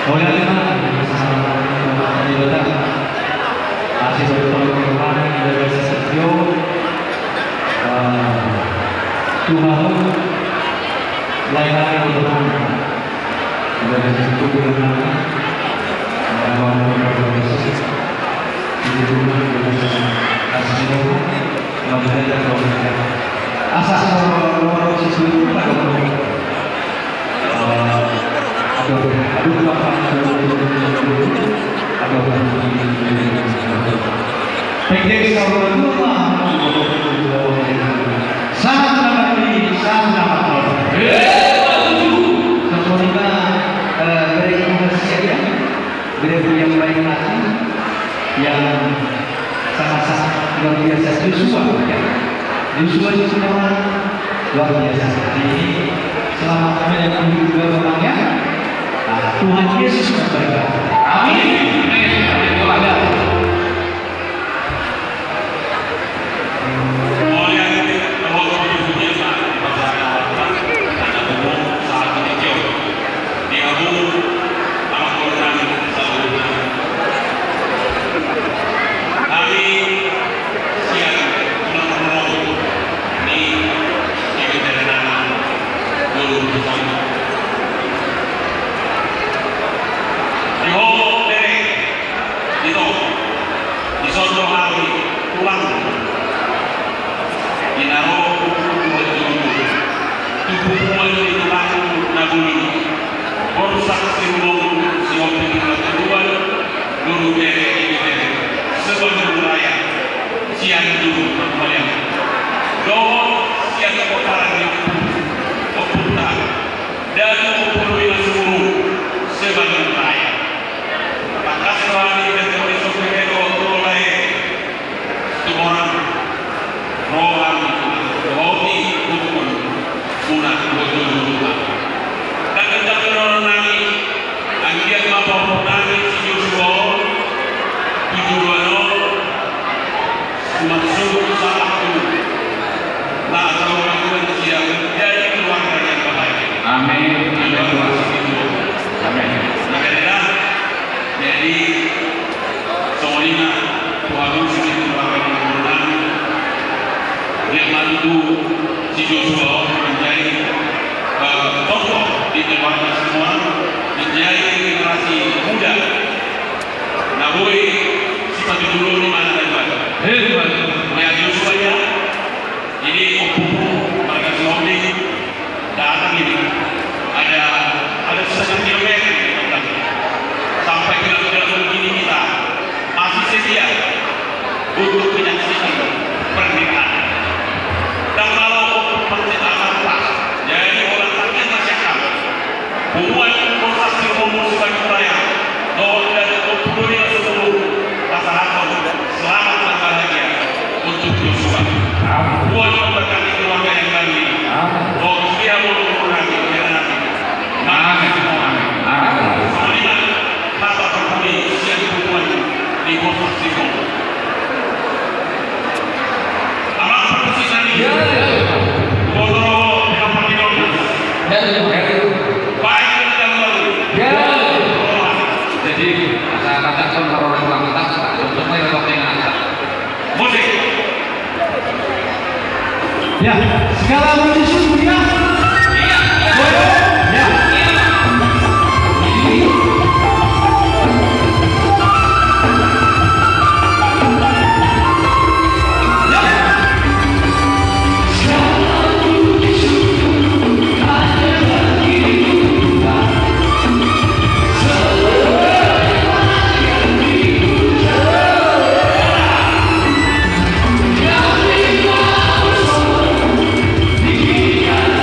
Oleh karena masih berkorban dari sesio Tuhan lain-lain untuk dari situ bagaimana asas nomor siswa itu pada yang lain lagi yang sangat-sangat luar biasa Joshua ya. Joshua itu semua luar biasa. Jadi selama kami yang juga memangnya Tuhan Yesus memberkati. Amin. Ya, segala musisi punya. Iya, iya. Yeah.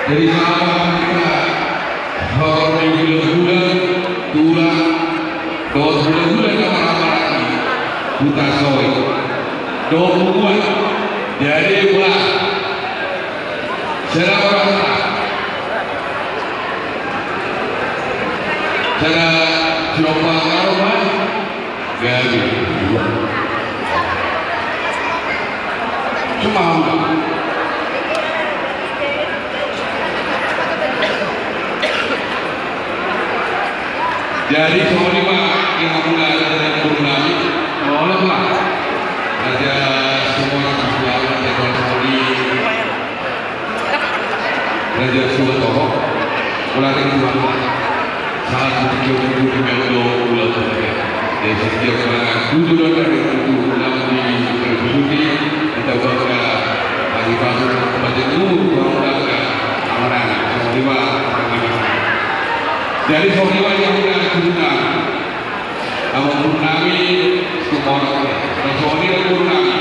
Dari sahabat kita horor bulan tulang dos bulan kamar buta soy buat jadi buat cara orang cara coba karuan gaji cuma jadi semua lima yang mulai dari Purnami olehlah ada semua yang ada di Raja Suwatoho mulai dari Tuhan saat itu di Melo ulang dari setiap orang dulu dari itu namun di berbudi kita bakal bagi pasal kepada nur orang semua lima dari semua yang Purnami, semua orang Purnami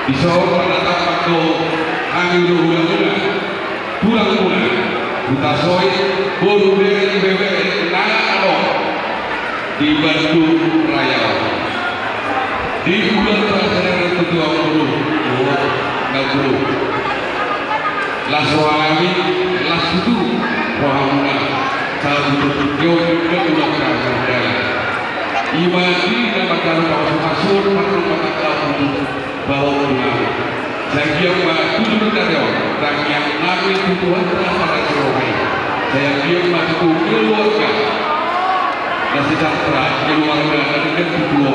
Isor pada tapak do ambil ulang-ulang pulang-pulang buta soy boru bebe nang ado di Bandung Raya di bulan terakhir ketua guru las suami las itu wahana satu jauh ke ulang kerajaan imani dan bakal masuk bahwa saya yang tujuh dari orang yang nabi Tuhan pada Tuhan saya yang masuk keluarga dan sejahtera keluarga dan kedua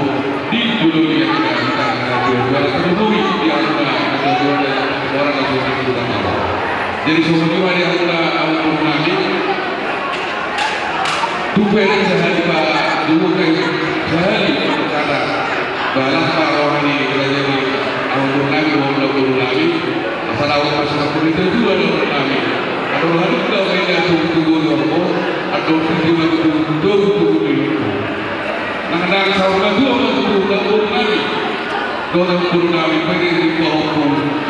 di dunia yang kita jual terlebih di antara orang yang kita tahu. Jadi semua yang kita awal nabi tujuan sehari dulu kan sehari cara balas rohani jadi awal nabi masalah masalah itu juga awal nabi ada hari kita mereka tunggu ada tunggu nah saudara dua tunggu nabi Guru nabi berdiri bahwa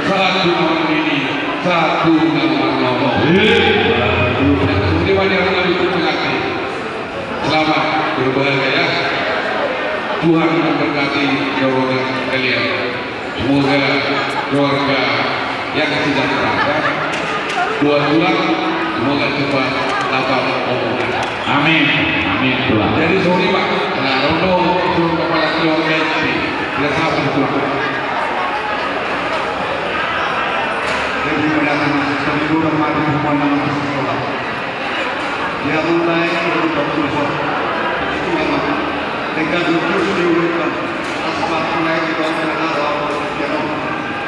satu orang ini satu nama Allah. Kemudian yang nabi itu mengaku selamat berbahagia Tuhan memberkati keluarga kalian. Semoga keluarga yang sejahtera dua bulan semoga cepat dapat omongan. Amin. Amin Tuhan. Jadi sorry Pak, nah Rondo suruh kepala keluarga ini tidak sabar Tuhan. Jadi mendatang kami kurang mati bukan nama sekolah. Dia mulai berubah besar. Itu memang mereka terus diurutkan. Asal mulai di bawah awal yang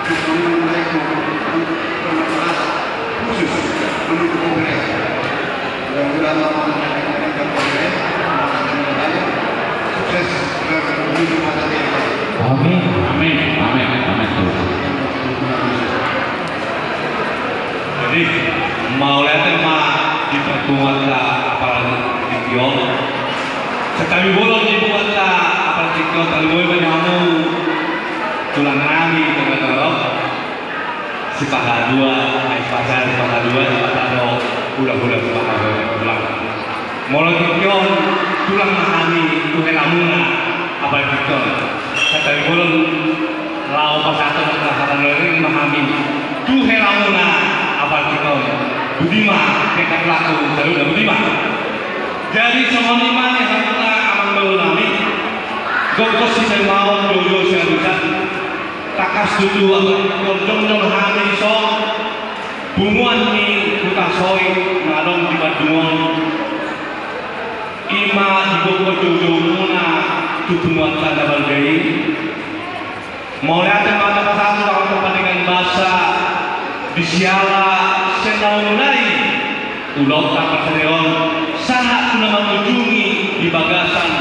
kita mulai berkelas khusus mendukung mereka. Dan dalam mereka boleh sukses menuju masa depan. Amin. Amin. Amin. Amin Tuhan. Jadi mau lihat tema di pertemuan apalagi Tikion sekali bolong di pertemuan apalagi Tikion kali boleh menyamu tulang nami dengan terok sepakat dua sepakat dua udah sepakat tulang mau Tikion tulang nami tuhan amuna apalagi Tikion sekali bolong lau pasatun kata lering memahami tuhan amuna apa kita budima kita pelaku udah budima jadi semua iman yang kita aman melunami gokos si mau jojo seharusnya takas dulu jong hari so bunguan ni kita soi ngadong di badungon ima di gokos jojo muna tutungan tanda balgai mau lihat mata satu orang kepentingan bahasa disiala senau mulai ulau tak perseon sangat sudah mengunjungi di bagasan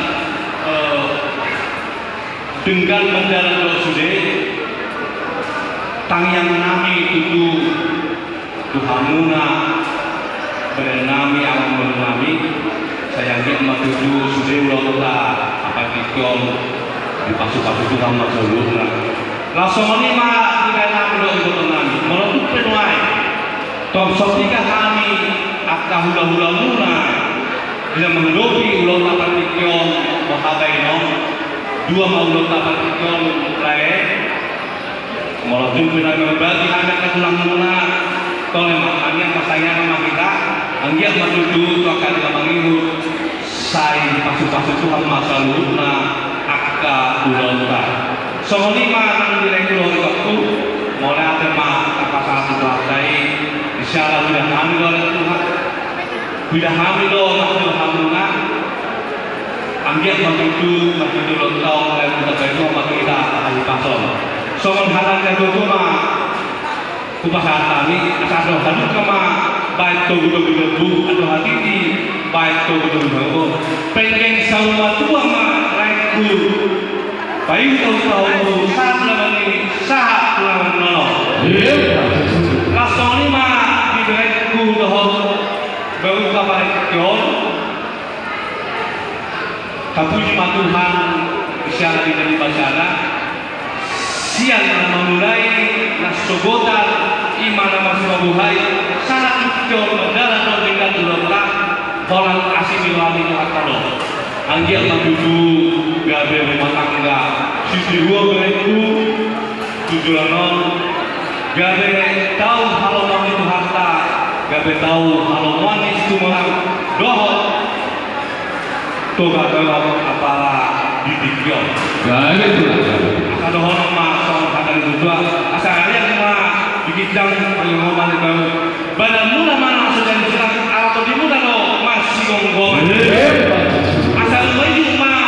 dengan mendarat lo sudah tang yang nami itu Tuhanuna bernami alam bernami sayangnya emak tujuh sudah ulau tak apa tikom di pasu-pasu Tuhan maksudnya langsung ini mah tidak nami lo itu nami menurut penuai top sotika kami akan hula-hula muna bila mengedopi ulang tapan tikion mahabai no dua mau ulang tapan tikion lain menurut penuai berbagi anak ke tulang muna tolong makanya masanya memang kita anggiat matuju itu akan mengimu saya pasu-pasu Tuhan masa luna akka ulang tapan Soalnya nang direktur itu mulai ada apa satu partai, insyaallah sudah hamil oleh Tuhan, sudah hamil oleh Tuhan, ambil begitu lontong dan kita itu kita ahli pasal. Soal halal yang cuma upacara kami asal hadut kama baik tu betul atau hati di baik tu betul pengen sama tua mah laiku. Baik tahu saat lawan ini saat lawan nolong. Langsung ini mah di direkku doh baru kabar kion. Kapuji Tuhan isyarat dari bacaan. siang memulai nasogotan imana masmabuhai sangat kecil mendarat dengan tulanglah orang asimilani akalo anggil mabudu gabe rumah tangga sisi dua begitu tujuanon gabe tahu halaman itu harta gabe tahu halaman itu orang dohot toga dalam apala didikion gabe itu kalau orang masuk kadang itu asalnya cuma dikitang pengelolaan itu pada mula mana sudah diserang atau di mula lo masih ngomong asal maju mah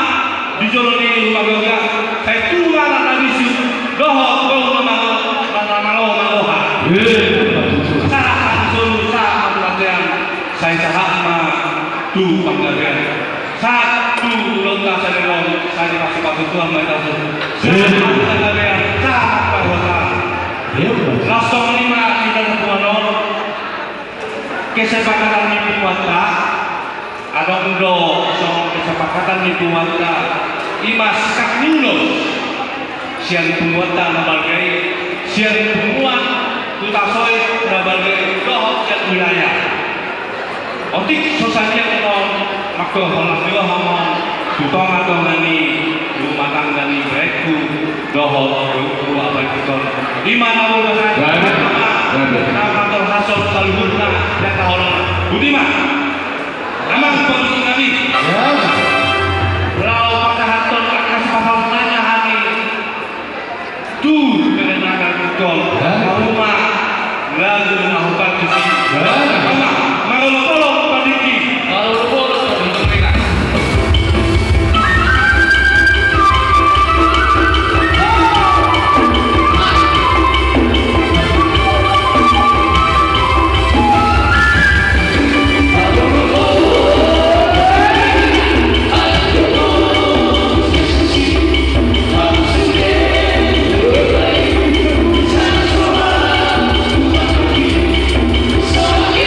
dijoloni rumah gua saya tua tadi sih dohok kau nama maloha salah satu latihan saya sama tuh penggajian satu lomba saya dikasih kebutuhan mereka langsung lima kita berkuano kesepakatan itu wata ada undo kesepakatan itu wata imas kaknuno siang pembuatan berbagai siang pembuat tutasoi berbagai doh dan wilayah otik sosialnya kalau makro holas juga ngomong tutong atau nani rumah tangga ni beku dohol dua apa itu lima tahun nama terhasil saluhurna yang taholona Budiman amang pengisi kami lau pakahaton akas pasal nanya hari tu kerenakan kutol rumah lagu melakukan kisi Malolo Padiki So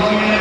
Wah!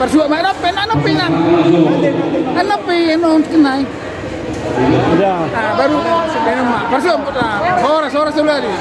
Persua main apa? Napi nang. Napi non kenai. Nah, baru sebenarnya mak. Persua horas sudah di.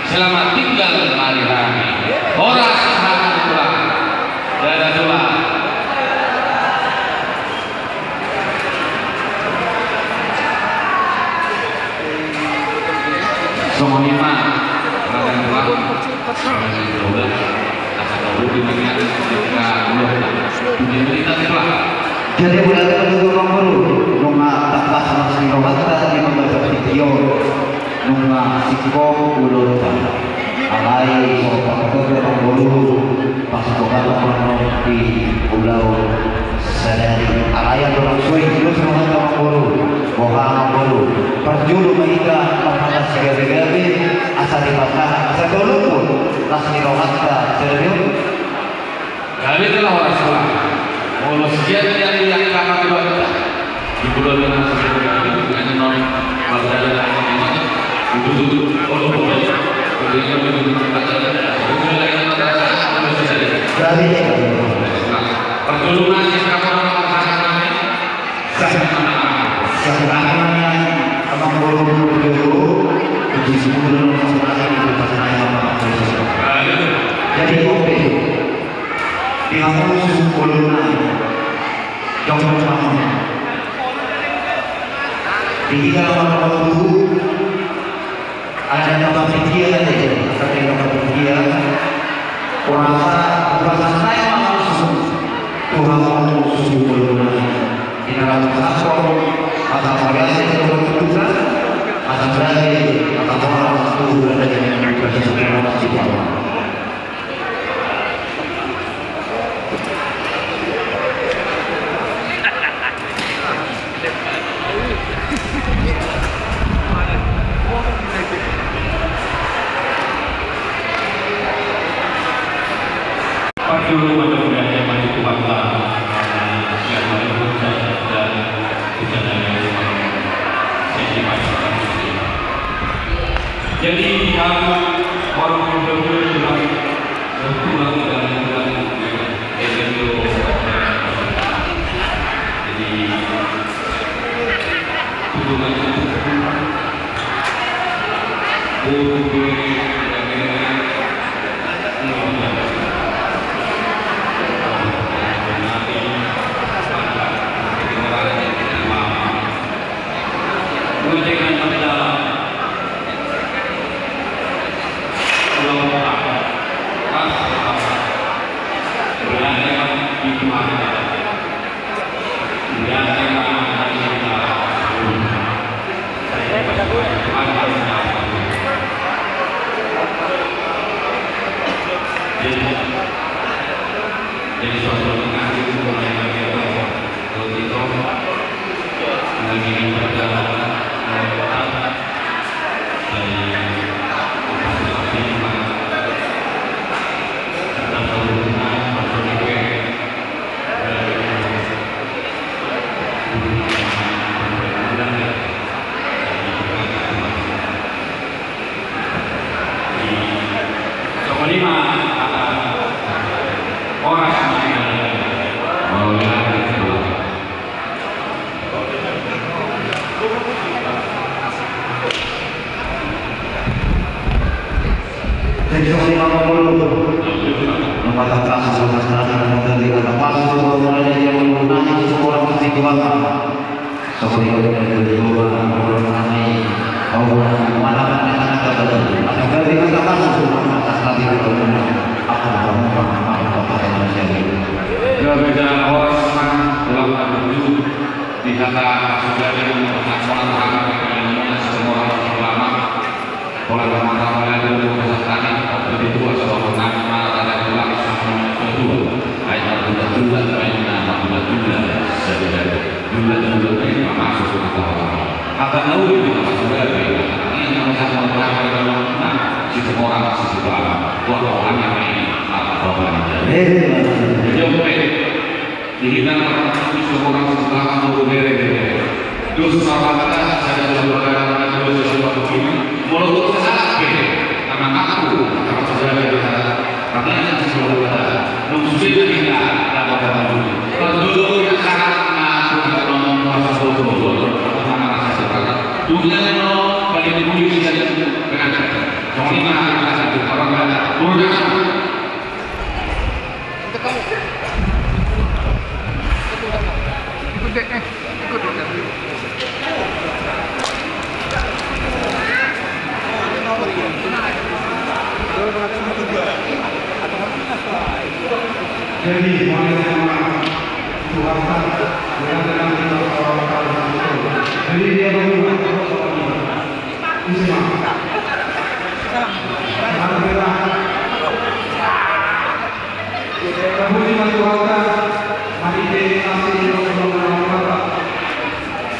Selamat tinggal mari rami. Horas selamat pulang. Dadah doa. Semuanya rakyat pulang. Jadi bulan kedua nomor nunga tapas masih rohata di membaca video nunga sikop ulun alai sopak kedua nomor pasukan nomor di pulau sadari alai orang suai itu semua nomor bohang nomor perjulu mereka pada segala-gala asal dipasang asal dulu langsung rohata serius. Kami telah orang sekolah. Mulai sekian yang kami baca di bulan yang sebelumnya dengan non warga itu pertolongan yang kamu rasakan abang guru di sebelum jadi oke di kampus Kolona Jombo di dalam waktu ada tempat pikiran orang saya langsung Tuhan susu Kolona di dalam kantor atau bagasi tertutup atau berada atau orang itu berada di berada di bawah. Jadi aku orang berdua sudah berpulang dan itu jadi hubungan itu jadi suatu pengaruh itu mulai bagaimana kalau itu lagi berjalan dari orang Besok 50 nomor atas sama masyarakat dan di kota Palu mulai dari yang mengenai sekolah musik Bangka seperti yang kedua orang mengenai orang mana anak kata dari kota Palu atas tadi apa Dua beda orang dalam menuju di kata sudah yang melaksanakan dengan semua ulama ulama yang berkesan begitu asal nama ada ulang kedua ayat juga jumlah ini masuk ke akan tahu itu sudah ini yang semua orang masih orang yang ini dihina orang setelah mau bere dosa sahabat saya dalam perkara dosa begini mulut salah karena aku kalau saudara kita katanya sesuatu musuhnya tidak dapat dulu kalau yang sangat kita ngomong masa bodoh mana rasa sepakat dunia no kali ini polisi yang dengan soalnya mana satu orang ada bodoh jadi mulai Tuhan dengan jadi dia berubah kemudian Tuhan mari kita kasih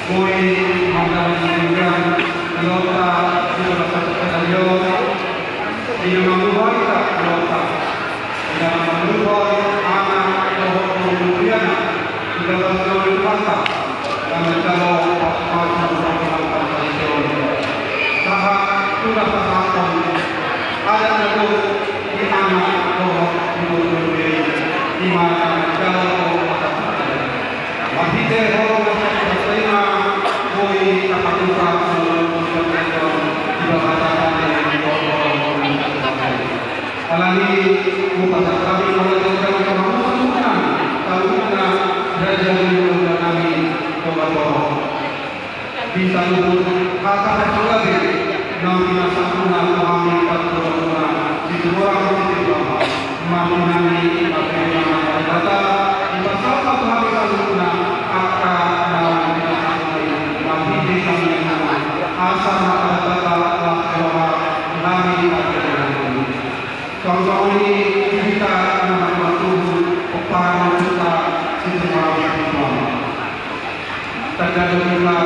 Muy magandang lota sila sa Diyos di mamuhay ka lota di mamuhay anak kemudian di dalam pasta dan kalau pas sahabat sudah pasang ada itu di anak kemudian di mana kalau masih terlalu Koi kapatusan alami upasa kami melakukan kemampuan taluna rajani kami kebawa bisa luput kata lagi nabi nasabuna kami patuna di orang kita mengenai bagaimana data di pasal kami taluna akan asal kata-kata kami kalau ini kita membantu upaya kita semua terjadi pula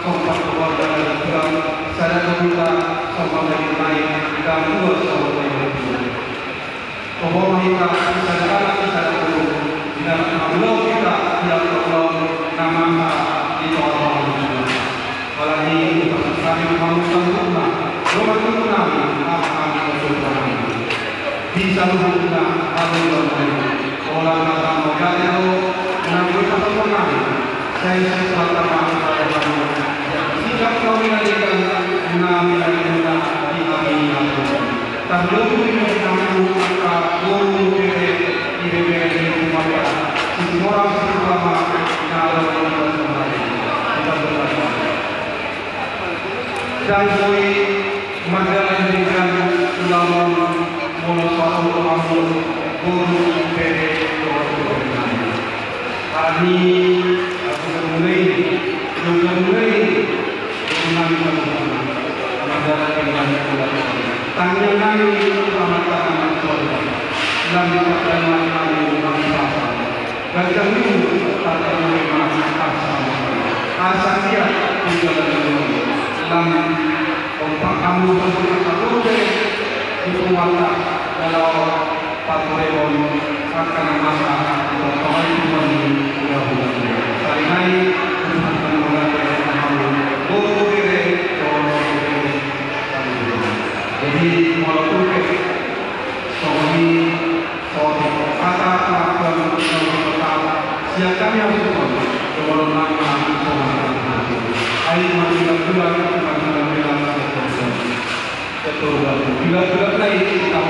sobat keluarga dan saya juga sobat yang lain dan dua sobat yang lain bahwa kita bisa dulu dan kalau kita tidak tolong nama di bawah apalagi kami memalukan rumah kami akan berdoa bisa berdoa orang akan mengajar nabi kata kami saya suka kami sikap kami menjadikan nabi di kami terlebih kami maka guru di rumah semua orang selama dan koi majalah dengan ulama monosatu amul guru dari hari aku mulai mengenai majalah dengan ulama tanya kami pemakaman keluarga dan pertanyaan kami bangsa dan kami tata memang asal dia tidak dalam otak kamu terus dikuatkan dalam patron akan masa tahun ini hari ini akan mengalami jadi walaupun suami kata melakukan siapkan yang betul sebelum nama air masih bila lain kita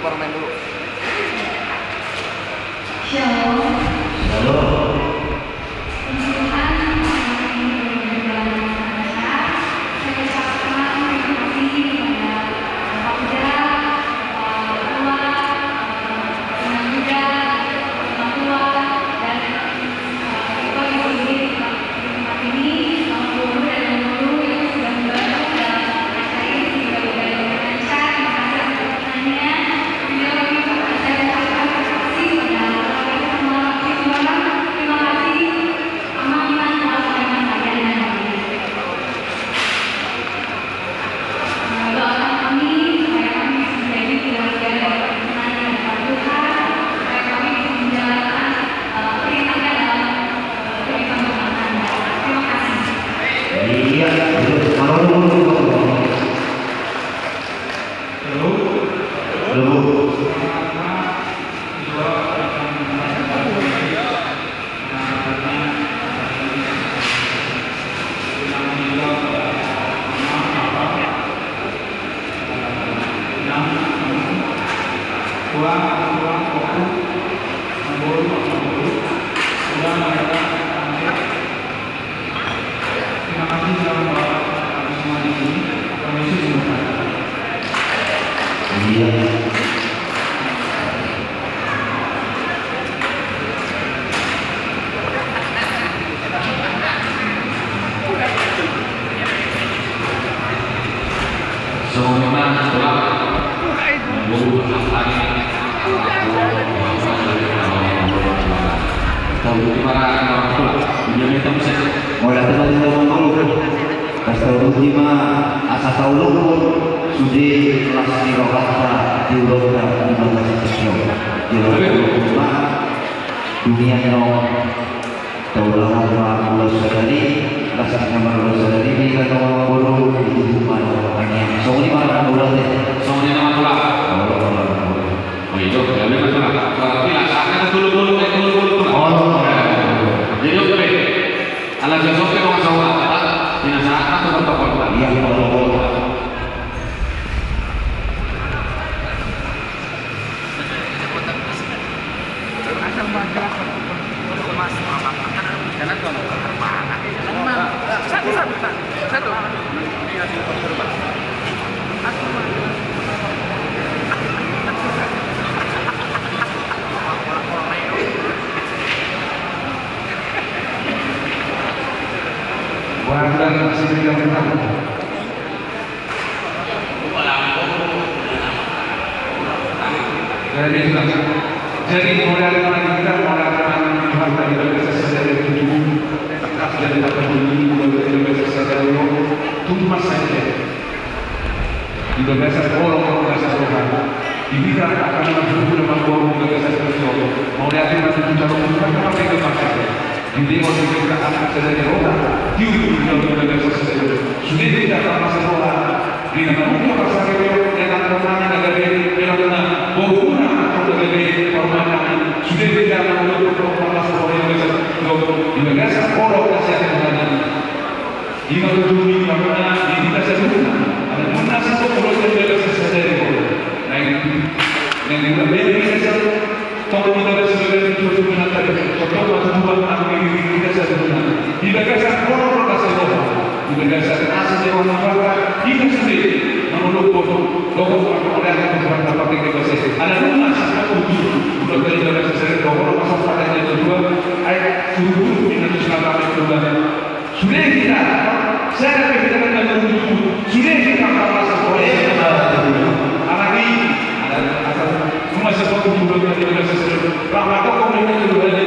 Baru main dulu. Shalom. Jadi modal kita harta kita bisa sadar itu tekas dari apa ini modal kita bisa sadar itu cuma saja juga biasa orang biasa orang dibina akan masuk dalam orang biasa sesuatu mau lihat nanti bicara kita apa yang kita maksud jadi orang kita akan sadar orang juga biasa sesuatu sudah tidak akan masuk orang di dalam umur pasar itu yang akan negara ini benar-benar berguna untuk negara permainan sudah tidak untuk promosi orang juga biasa orang kesehatan ini jika tujuh mana di kita sebutkan ada munasab orang yang biasa sadar nah yang kita biasa kalau kita sebagai itu menata contoh atau dua atau ini kita sebutkan jika biasa orang kesehatan juga biasa asal orang apa itu sendiri menurut logo ada beberapa titik proses ada rumah satu udah dari sesuatu logo masuk pada yang kedua ayat suruh ini selama kedua sudah kita saya kita akan sudah kita masuk oleh anak ini ada rumah sesuatu udah dari sesuatu bahwa kau komunikasi juga dari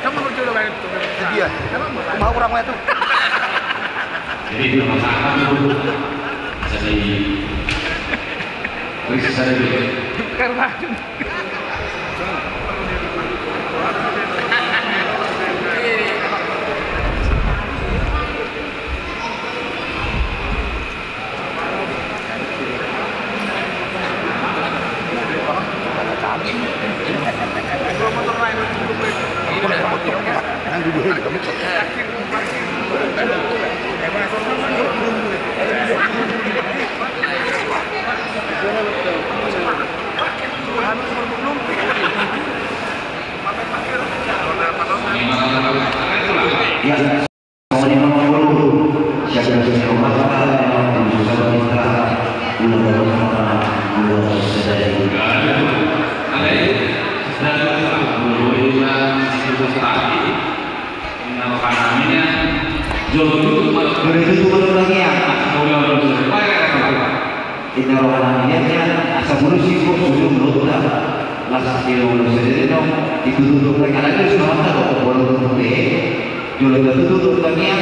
Kamu lucu loh itu. Dia. Mau kurang itu. Jadi masalah krisis ada dulu. Ya, soalnya nomor 10 siapa yang rumah yang berusaha minta ulah dalam ulah sedaya. Ada sedang dulu itu tadi nama namanya jodoh Begitu orangnya, itu orangnya asal berusia sebelum lupa langsung dia ulah sedaya itu duduk lagi ada semua tahu baru duduk Jual itu lagi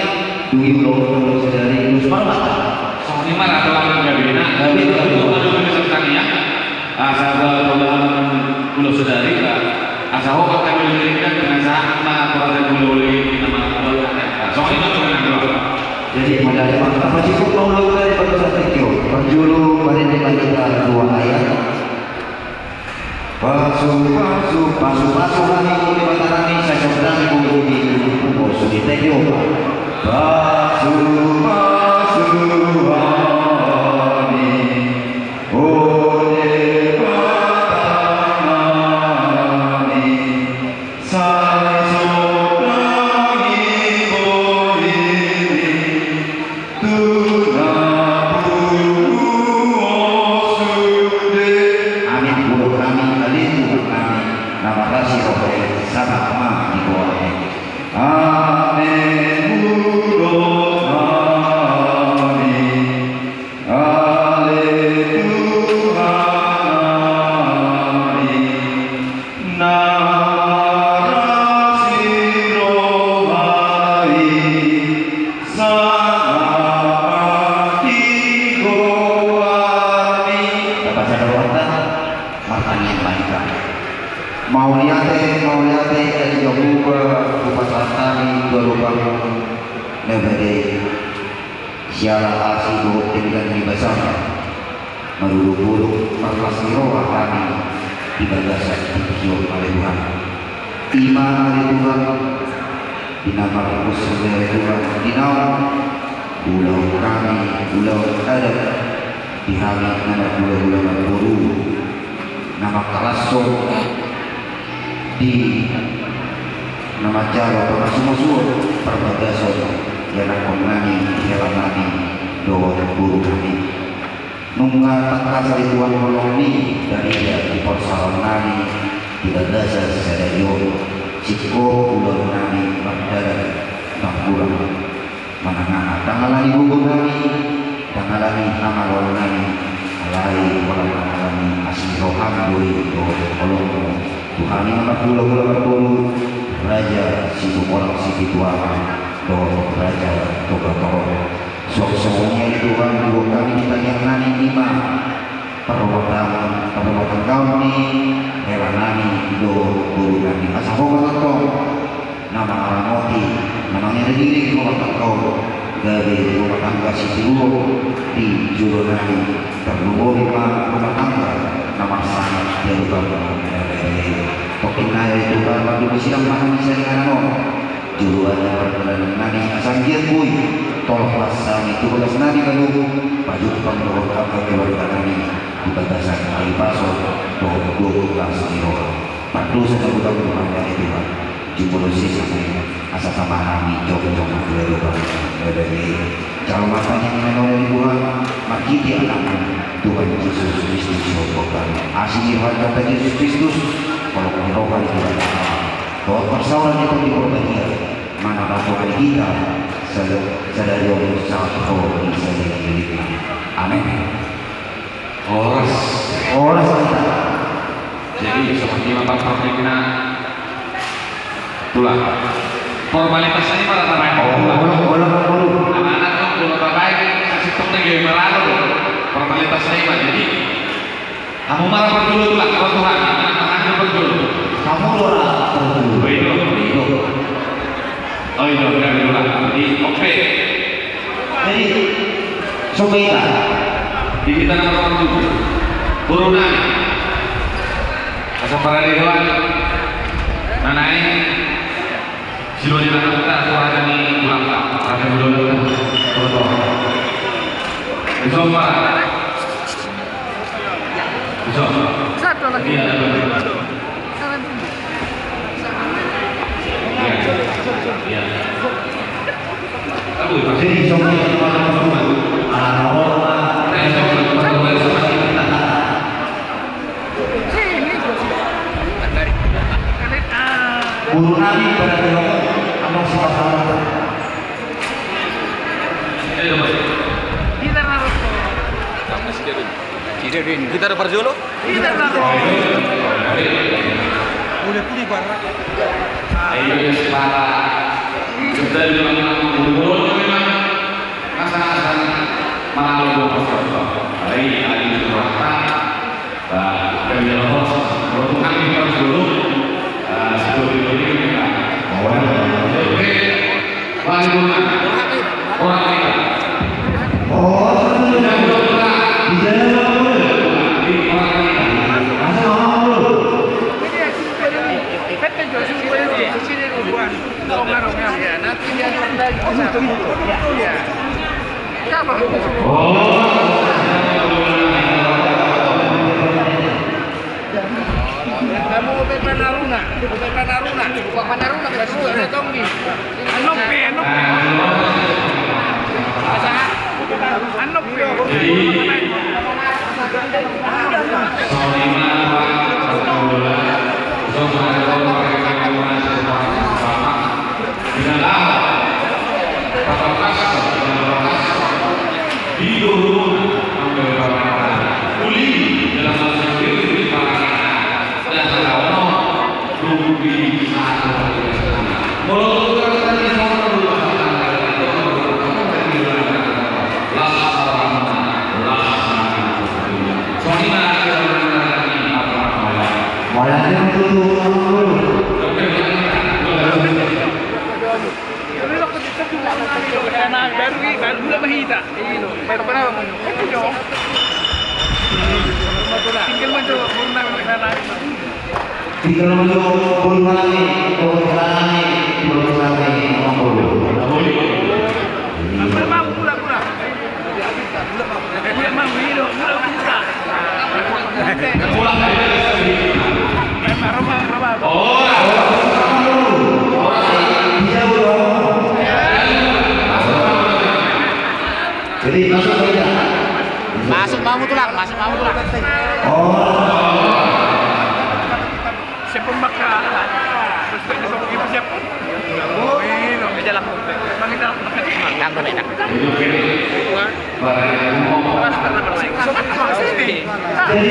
duit lo sedari itu semua soalnya mana ada gabina tapi itu ada misalkan ya asal pulau sedari lah asal kok kami berikan dengan sama proses pulau nama soalnya itu dengan jadi pada apa sih kok mau lo dari pada saat itu penjuru pada kita dua ayat pasu kami di batang ini saya sedang di di tejo pasu kami oleh batang ini saya sedang sialah asih buat tinggal di basah merubuk markas roh kami di bagasan dikium oleh Tuhan iman oleh Tuhan dinamar usul oleh Tuhan dinam pulau kami pulau ada di hari nama pulau berburu nama Kalaso di nama Jawa Pemasuh perbatasan yang mengenai hewan kami doa guru kami nunggah tak dari Tuhan menolongi dari di porsawan kami tidak dasar sedayo ciko ulang kami berdarah tak kurang menengah tangalani hukum kami tangalani amal kami alai walau kami asli roham doi doa tolong Tuhan ini nama pulau raja situ orang situ tuan Doa Raja Toga Toro Sok-soknya itu kan dua kali ditanyaan lima perwatan kami hewan nani doa guru kami asal kau nama alamoti namanya diri kau dari rumah tangga situ di juru nani terluar lima rumah tangga nama sangat dia lupa Tokina itu kan waktu bersilang makan bisa dengan juru ada perkenalan nani asal dia kui tolong pasang itu belas nani kalau baju pembawa kapal keluarga nani di batasan air paso doa belas kilo padu saya bukan Tuhan dari Tuhan jumlah sisa asal sama kami coba keluar dari calon matanya menolong Tuhan maki dia anak Tuhan Yesus Kristus Tuhan asli harga Yesus Kristus kalau menyerahkan Tuhan bahwa persoalan itu diperbaiki mana Tuhan kita sadari oleh sangat kau bisa diberikan amin oras kita jadi seperti apa pertanyaan itulah formalitas ini pada terbaik anak-anak itu terbaik kasih topnya gimana formalitas ini jadi Kamu marah berdulu lah, kalau Tuhan, anak berdulu. Kamu ora berdulu. Oh iya, dulu lah. Oke. Jadi Sumita Di kita nomor 7 Burunan Asal para dewan Nanai Silo di mana kita suara ini ulang Ada bulan Besok Satu lagi. Iya Iya jadi Sumita Guru Nabi pada bilang apa sih masalah? Kita ada Parjolo? Boleh pulih barang. Ayo para kita memang asal malu hari surata dan jalan berhubungan dengan dulu sebelum ini kita orang jadi masuk saja. Masuk mau tulang. Siapa bakal? Siapa? Oh, ini meja lah. Yang berbeda. Jadi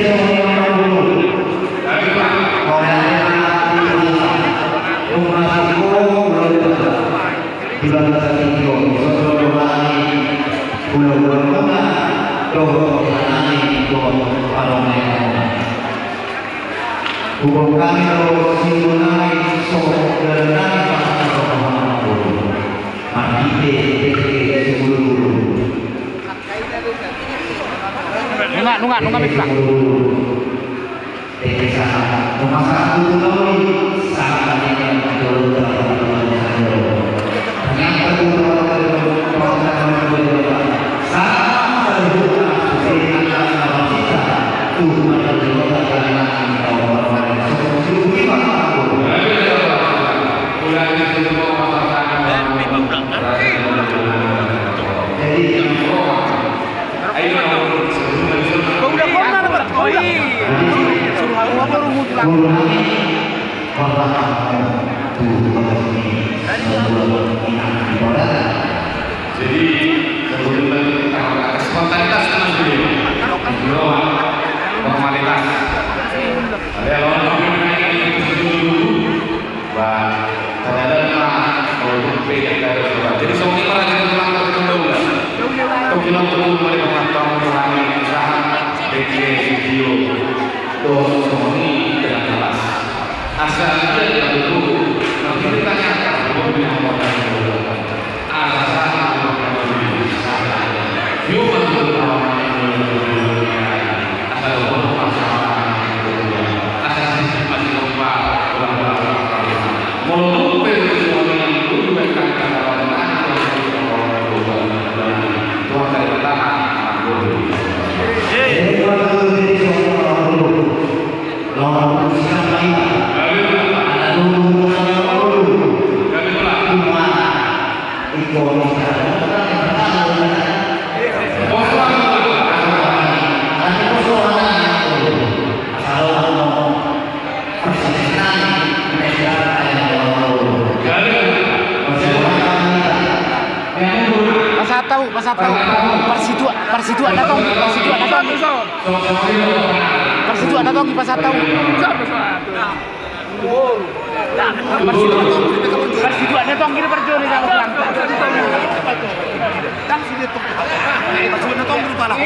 Hubung kami lo simulai sok dan nunggak bilang. Desa rumah satu tahun sangat yang jadi spontanitas kan dulu formalitas ada orang jadi semua orang yang melanggar itu dulu video Sony dengan jelas. Asalnya yang itu nanti ditanyakan mobil motor alasan human Persidu ada tong di pasar tahu. Persidu ada tong kiri perjo di dalam lantai. Tang sini tong. Persidu ada tong berupa lah.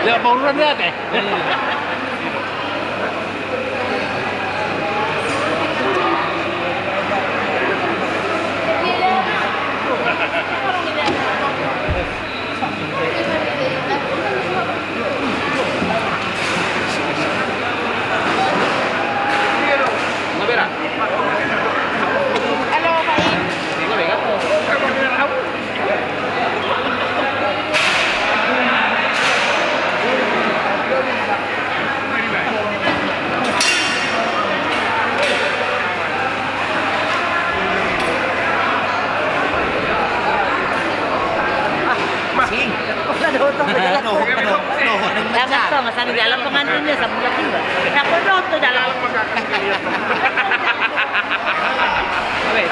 Ya, bauran lihat ya. Dapat tuh masa di dalam pengantinnya sebelah juga. Aku tuh dalam. Weh,